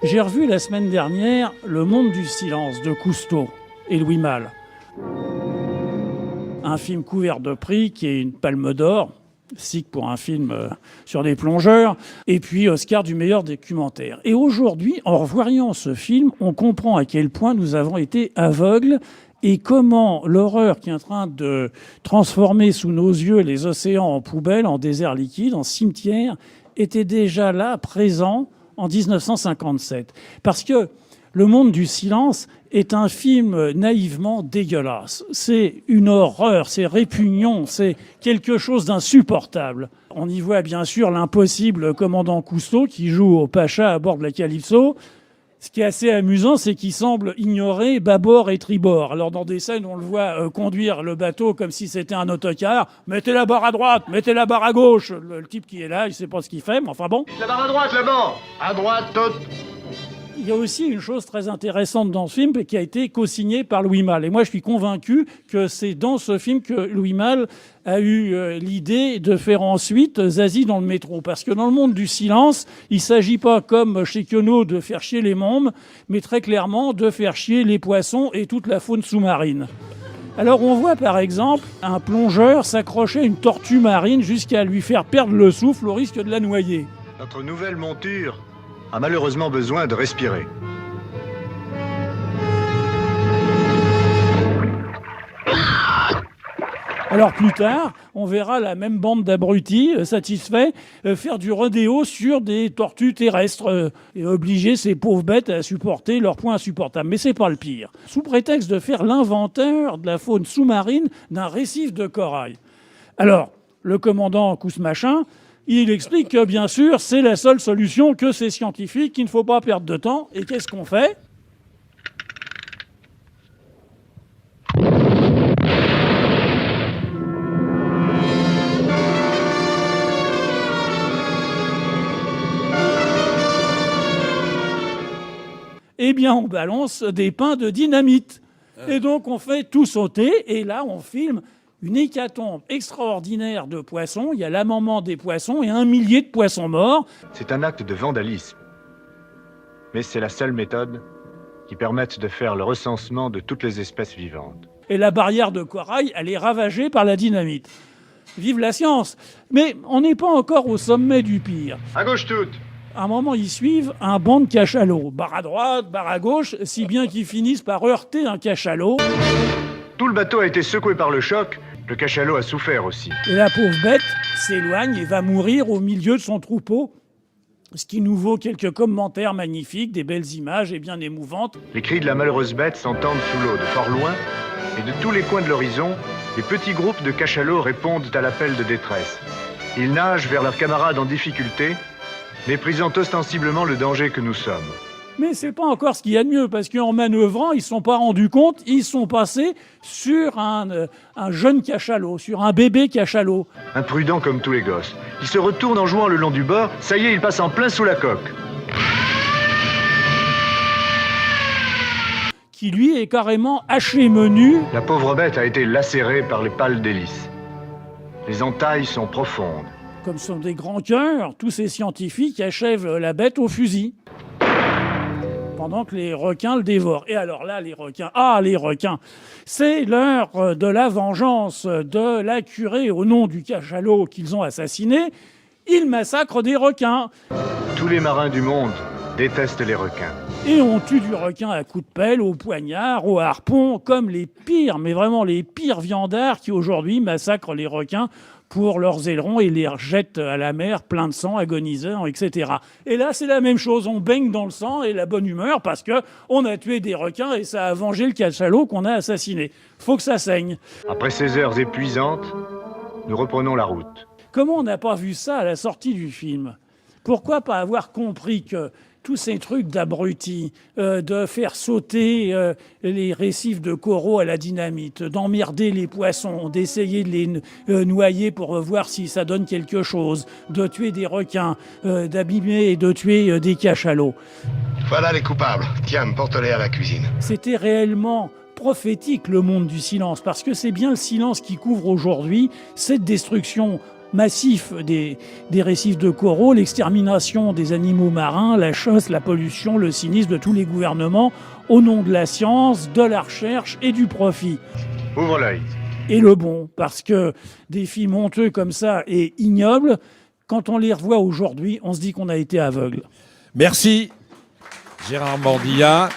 J'ai revu la semaine dernière Le Monde du silence de Cousteau et Louis Malle. Un film couvert de prix qui est une palme d'or, SIC pour un film sur des plongeurs, et puis Oscar du meilleur documentaire. Et aujourd'hui, en revoyant ce film, on comprend à quel point nous avons été aveugles et comment l'horreur qui est en train de transformer sous nos yeux les océans en poubelles, en déserts liquides, en cimetières, était déjà là, présent, en 1957. Parce que Le Monde du silence est un film naïvement dégueulasse. C'est une horreur, c'est répugnant, c'est quelque chose d'insupportable. On y voit bien sûr l'impossible commandant Cousteau qui joue au Pacha à bord de la Calypso. Ce qui est assez amusant, c'est qu'il semble ignorer bâbord et tribord. Alors dans des scènes, on le voit conduire le bateau comme si c'était un autocar. Mettez la barre à droite, mettez la barre à gauche. Le type qui est là, il sait pas ce qu'il fait, mais enfin bon. La barre à droite, là-bas. À droite, toute. Il y a aussi une chose très intéressante dans ce film qui a été co-signée par Louis Malle. Et moi, je suis convaincu que c'est dans ce film que Louis Malle a eu l'idée de faire ensuite Zazie dans le métro. Parce que dans Le Monde du silence, il ne s'agit pas, comme chez Queneau, de faire chier les mômes, mais très clairement de faire chier les poissons et toute la faune sous-marine. Alors on voit par exemple un plongeur s'accrocher à une tortue marine jusqu'à lui faire perdre le souffle au risque de la noyer. Notre nouvelle monture a malheureusement besoin de respirer. Alors plus tard, on verra la même bande d'abrutis satisfaits faire du rodéo sur des tortues terrestres et obliger ces pauvres bêtes à supporter leurs points insupportables. Mais c'est pas le pire. Sous prétexte de faire l'inventeur de la faune sous-marine d'un récif de corail. Alors, le commandant Cousse-Machin, il explique que, bien sûr, c'est la seule solution, que c'est scientifique, qu'il ne faut pas perdre de temps. Et qu'est-ce qu'on fait ? Eh bien, on balance des pains de dynamite. Et donc, on fait tout sauter. Et là, on filme une hécatombe extraordinaire de poissons. Il y a l'amendement des poissons et 1 millier de poissons morts. C'est un acte de vandalisme. Mais c'est la seule méthode qui permette de faire le recensement de toutes les espèces vivantes. Et la barrière de corail, elle est ravagée par la dynamite. Vive la science! Mais on n'est pas encore au sommet du pire. À gauche toute. À un moment, ils suivent un banc de cachalots. Barre à droite, barre à gauche, si bien qu'ils finissent par heurter un cachalot. Tout le bateau a été secoué par le choc. Le cachalot a souffert aussi. Et la pauvre bête s'éloigne et va mourir au milieu de son troupeau. Ce qui nous vaut quelques commentaires magnifiques, des belles images et bien émouvantes. Les cris de la malheureuse bête s'entendent sous l'eau de fort loin. Et de tous les coins de l'horizon, les petits groupes de cachalots répondent à l'appel de détresse. Ils nagent vers leurs camarades en difficulté, méprisant ostensiblement le danger que nous sommes. Mais c'est pas encore ce qu'il y a de mieux, parce qu'en manœuvrant, ils ne se sont pas rendus compte, ils sont passés sur un jeune cachalot, sur un bébé cachalot. Imprudent comme tous les gosses. Il se retourne en jouant le long du bord, ça y est, il passe en plein sous la coque. Qui lui est carrément haché menu. La pauvre bête a été lacérée par les pales d'hélice. Les entailles sont profondes. Comme sont des grands cœurs, tous ces scientifiques achèvent la bête au fusil. Pendant que les requins le dévorent. Et alors là, les requins, c'est l'heure de la vengeance de la curée au nom du cachalot qu'ils ont assassiné. Ils massacrent des requins. Tous les marins du monde détestent les requins. Et on tue du requin à coups de pelle, au poignard, au harpon, comme les pires, mais vraiment les pires viandards qui aujourd'hui massacrent les requins pour leurs ailerons et les rejettent à la mer plein de sang, agonisant, etc. Et là, c'est la même chose. On baigne dans le sang et la bonne humeur parce qu'on a tué des requins et ça a vengé le cachalot qu'on a assassiné. Faut que ça saigne. Après ces heures épuisantes, nous reprenons la route. Comment on n'a pas vu ça à la sortie du film ? Pourquoi pas avoir compris que tous ces trucs d'abrutis, de faire sauter les récifs de coraux à la dynamite, d'emmerder les poissons, d'essayer de les noyer pour voir si ça donne quelque chose, de tuer des requins, d'abîmer et de tuer des cachalots. Voilà les coupables. Tiens, porte-les à la cuisine. C'était réellement prophétique, le monde du silence, parce que c'est bien le silence qui couvre aujourd'hui cette destruction massif des récifs de coraux, l'extermination des animaux marins, la chasse, la pollution, le cynisme de tous les gouvernements au nom de la science, de la recherche et du profit. Ouvre l'œil. Et le bon, parce que des films honteux comme ça et ignobles, quand on les revoit aujourd'hui, on se dit qu'on a été aveugle. Merci Gérard Mordillat.